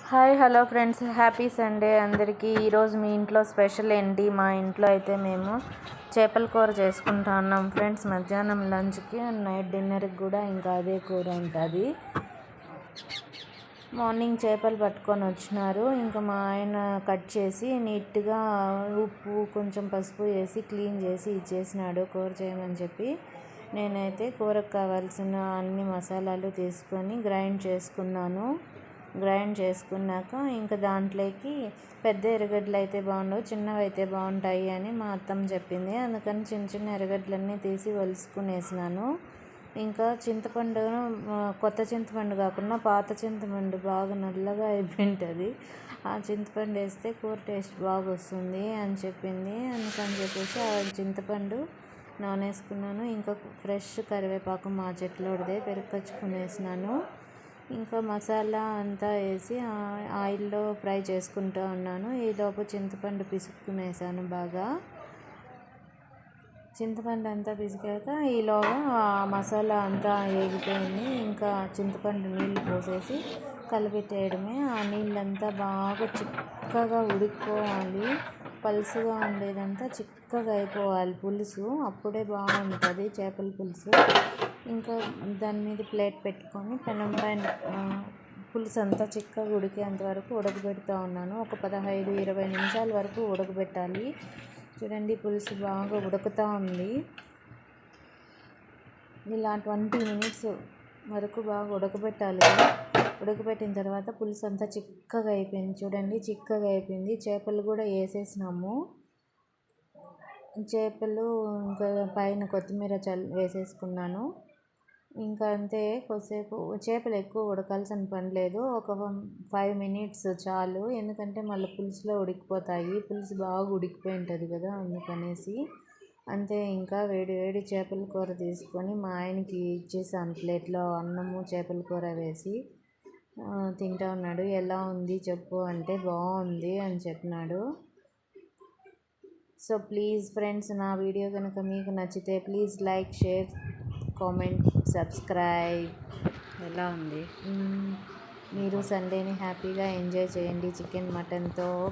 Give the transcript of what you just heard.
Hi hello friends, happy Sunday అందరికీ. ఈరోజు మీ ఇంట్లో స్పెషల్ ఏంటి? మా ఇంట్లో అయితే మేము చేపల కూర చేసుకుంటా ఉన్నాం ఫ్రెండ్స్. మధ్యాహ్నం లంచ్కి, నైట్ డిన్నర్కి కూడా ఇంకా అదే కూర ఉంటుంది. మార్నింగ్ చేపలు పట్టుకొని వచ్చినారు. ఇంకా మా ఆయన కట్ చేసి నీట్గా ఉప్పు కొంచెం పసుపు వేసి క్లీన్ చేసి ఇచ్చేసినాడు కూర చేయమని చెప్పి. నేనైతే కూరకు కావాల్సిన అన్ని మసాలాలు తీసుకొని గ్రైండ్ చేసుకున్నాక ఇంకా దాంట్లోకి పెద్ద ఎర్రగడ్డలు అయితే బాగుండవు, చిన్నవి అయితే బాగుంటాయి అని మా అత్తమ్మ చెప్పింది. అందుకని చిన్న చిన్న ఎర్రగడ్డలన్నీ తీసి వలుసుకునేసినాను. ఇంకా చింతపండు, కొత్త చింతపండు కాకుండా పాత చింతపండు బాగా నల్లగా అయిపోయింటుంది. ఆ చింతపండు వేస్తే కూర టేస్ట్ బాగా వస్తుంది అని చెప్పింది. అందుకని చెప్పేసి ఆ చింతపండు నానేసుకున్నాను. ఇంకా ఫ్రెష్ కరివేపాకు మా చెట్లోడిదే పెరుకొచ్చుకునేసినాను. ఇంకా మసాలా అంతా వేసి ఆయిల్లో ఫ్రై చేసుకుంటూ ఉన్నాను. ఈలోపు చింతపండు పిసుక్కునేసాను బాగా. చింతపండు అంతా పిసికాక ఈలోగా మసాలా అంతా వేగిపోయింది. ఇంకా చింతపండు నీళ్ళు పోసేసి కలిపెట్టేయడమే. ఆ నీళ్ళంతా బాగా చిక్కగా ఉడికిపోవాలి. పలుసుగా ఉండేదంతా చిక్కగా అయిపోవాలి పులుసు, అప్పుడే బాగుంటుంది చేపల పులుసు. ఇంకా దాని మీద ప్లేట్ పెట్టుకొని పెనం పైన పులుసు అంతా చిక్కగా ఉడికేంత వరకు ఉడకబెడుతూ ఉన్నాను. ఒక 15-20 నిమిషాల వరకు ఉడకబెట్టాలి. చూడండి, పులుసు బాగా ఉడుకుతూ ఉంది. ఇలా 20 మినిట్స్ వరకు బాగా ఉడకబెట్టాలి. ఉడకబెట్టిన తర్వాత పులుసు అంతా చిక్కగా అయిపోయింది. చూడండి, చిక్కగా అయిపోయింది. చేపలు కూడా వేసేసినాము. చేపలు ఇంకా పైన కొత్తిమీర వేసేసుకున్నాను. ఇంకా అంతే. కొద్దిసేపు చేపలు ఎక్కువ ఉడకాల్సిన పని లేదు, ఒక 5 మినిట్స్ చాలు. ఎందుకంటే మళ్ళీ పులుసులో ఉడికిపోతాయి. పులుసు బాగా ఉడికిపోయి ఉంటుంది కదా, అందుకనేసి. అంతే. ఇంకా వేడి వేడి చేపల కూర తీసుకొని మా ఆయనకి ఇచ్చేసాను ప్లేట్లో. అన్నము చేపల కూర వేసి తింటా ఉన్నాడు. ఎలా ఉంది చెప్పు అంటే బాగుంది అని చెప్పినాడు. సో ప్లీజ్ ఫ్రెండ్స్, నా వీడియో కనుక మీకు నచ్చితే please like, share, comment, subscribe. ఎలా ఉంది? మీరు సండేని హ్యాపీగా ఎంజాయ్ చేయండి చికెన్ మటన్తో.